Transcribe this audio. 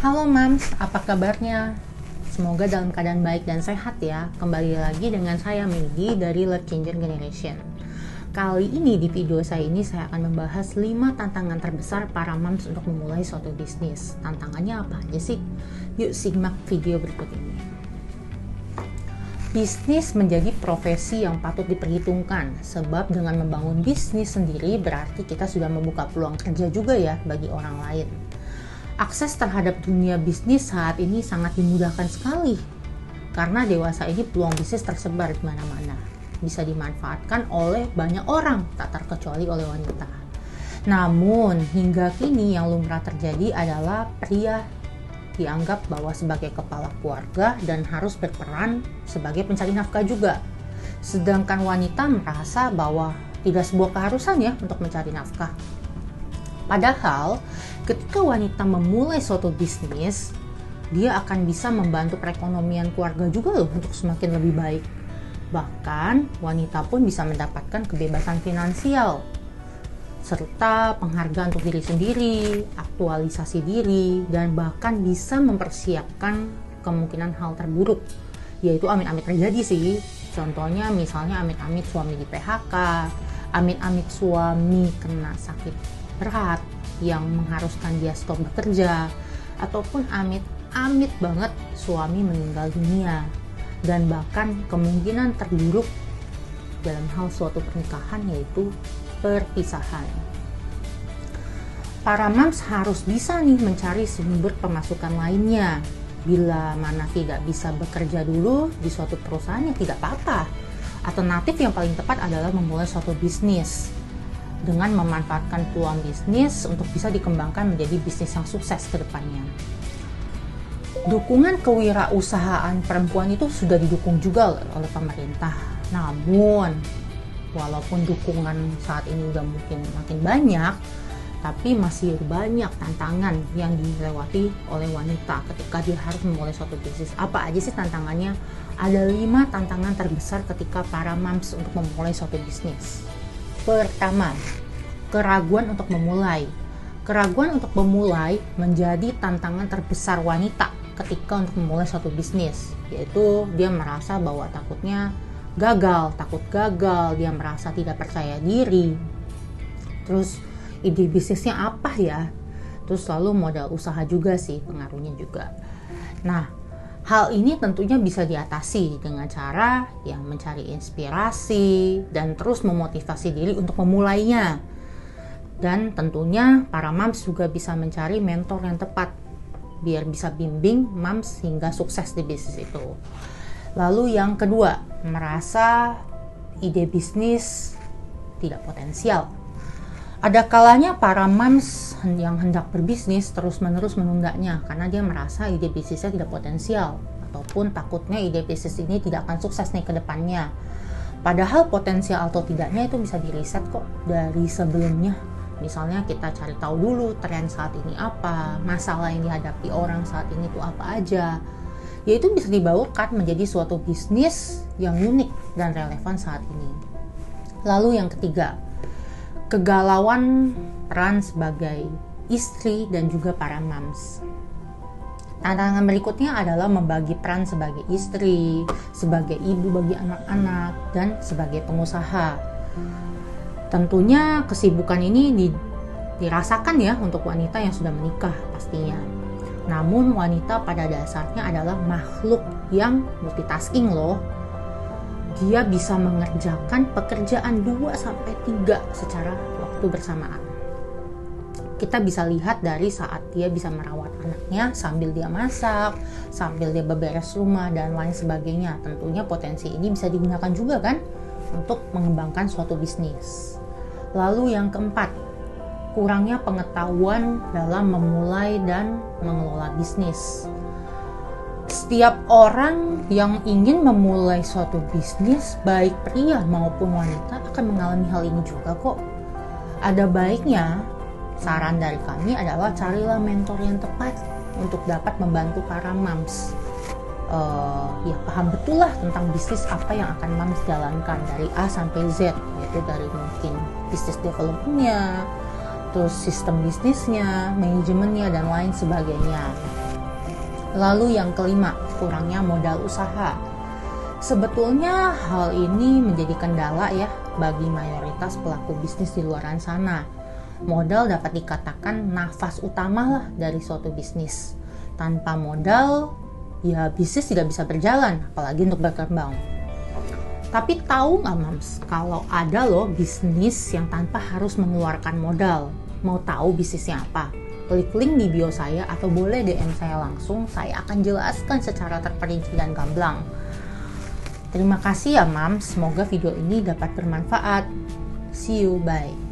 Halo Mams, apa kabarnya? Semoga dalam keadaan baik dan sehat ya. Kembali lagi dengan saya Megi dari Life Changer Generation. Kali ini di video saya ini saya akan membahas 5 tantangan terbesar para Mams untuk memulai suatu bisnis. Tantangannya apa aja sih? Yuk simak video berikut ini. Bisnis menjadi profesi yang patut diperhitungkan, sebab dengan membangun bisnis sendiri berarti kita sudah membuka peluang kerja juga ya bagi orang lain. Akses terhadap dunia bisnis saat ini sangat dimudahkan sekali, karena dewasa ini peluang bisnis tersebar di mana-mana, bisa dimanfaatkan oleh banyak orang, tak terkecuali oleh wanita. Namun hingga kini yang lumrah terjadi adalah pria dianggap bahwa sebagai kepala keluarga dan harus berperan sebagai pencari nafkah juga. Sedangkan wanita merasa bahwa tidak sebuah keharusan ya untuk mencari nafkah. Padahal ketika wanita memulai suatu bisnis, dia akan bisa membantu perekonomian keluarga juga loh untuk semakin lebih baik. Bahkan wanita pun bisa mendapatkan kebebasan finansial, serta penghargaan untuk diri sendiri, aktualisasi diri, dan bahkan bisa mempersiapkan kemungkinan hal terburuk, yaitu amit-amit terjadi sih. Contohnya misalnya amit-amit suami di PHK, amit-amit suami kena sakit berat yang mengharuskan dia stop bekerja, ataupun amit-amit banget suami meninggal dunia, dan bahkan kemungkinan terburuk dalam hal suatu pernikahan yaitu perpisahan. Para Mams harus bisa nih mencari sumber pemasukan lainnya. Bila mana tidak bisa bekerja dulu di suatu perusahaan ya tidak apa-apa. Alternatif yang paling tepat adalah memulai suatu bisnis dengan memanfaatkan peluang bisnis untuk bisa dikembangkan menjadi bisnis yang sukses ke depannya. Dukungan kewirausahaan perempuan itu sudah didukung juga oleh pemerintah. Namun walaupun dukungan saat ini udah mungkin makin banyak, tapi masih banyak tantangan yang dilewati oleh wanita ketika dia harus memulai suatu bisnis. Apa aja sih tantangannya? Ada 5 tantangan terbesar ketika para Mams untuk memulai suatu bisnis. Pertama, keraguan untuk memulai. Keraguan untuk memulai menjadi tantangan terbesar wanita ketika untuk memulai suatu bisnis, yaitu dia merasa bahwa takut gagal, dia merasa tidak percaya diri. Terus ide bisnisnya apa ya? Terus lalu modal usaha juga sih pengaruhnya juga. Nah, hal ini tentunya bisa diatasi dengan cara yang mencari inspirasi dan terus memotivasi diri untuk memulainya. Dan tentunya para Mams juga bisa mencari mentor yang tepat biar bisa bimbing Mams hingga sukses di bisnis itu. Lalu yang kedua, merasa ide bisnis tidak potensial. Ada kalanya para Mams yang hendak berbisnis terus-menerus menundanya karena dia merasa ide bisnisnya tidak potensial, ataupun takutnya ide bisnis ini tidak akan sukses nih ke depannya. Padahal potensial atau tidaknya itu bisa diriset kok dari sebelumnya. Misalnya kita cari tahu dulu tren saat ini apa, masalah yang dihadapi orang saat ini itu apa aja. Yaitu bisa dibawakan menjadi suatu bisnis yang unik dan relevan saat ini. Lalu yang ketiga, kegalauan peran sebagai istri dan juga para Mams. Tantangan berikutnya adalah membagi peran sebagai istri, sebagai ibu bagi anak-anak, dan sebagai pengusaha. Tentunya kesibukan ini dirasakan ya untuk wanita yang sudah menikah pastinya. Namun wanita pada dasarnya adalah makhluk yang multitasking loh. Dia bisa mengerjakan pekerjaan 2-3 secara waktu bersamaan. Kita bisa lihat dari saat dia bisa merawat anaknya sambil dia masak, sambil dia beberes rumah dan lain sebagainya. Tentunya potensi ini bisa digunakan juga kan untuk mengembangkan suatu bisnis. Lalu yang keempat, kurangnya pengetahuan dalam memulai dan mengelola bisnis. Setiap orang yang ingin memulai suatu bisnis, baik pria maupun wanita, akan mengalami hal ini juga kok. Ada baiknya, saran dari kami adalah carilah mentor yang tepat untuk dapat membantu para Mams. Ya paham betul lah tentang bisnis apa yang akan Mams jalankan dari A sampai Z, yaitu dari mungkin bisnis development-nya, terus sistem bisnisnya, manajemennya, dan lain sebagainya. Lalu yang kelima, kurangnya modal usaha. Sebetulnya hal ini menjadi kendala ya bagi mayoritas pelaku bisnis di luar sana. Modal dapat dikatakan nafas utama lah dari suatu bisnis. Tanpa modal, ya bisnis tidak bisa berjalan, apalagi untuk berkembang. Tapi tahu nggak Mams, kalau ada loh bisnis yang tanpa harus mengeluarkan modal. Mau tahu bisnisnya apa? Klik link di bio saya atau boleh DM saya langsung, saya akan jelaskan secara terperinci dan gamblang. Terima kasih ya Mams, semoga video ini dapat bermanfaat. See you, bye.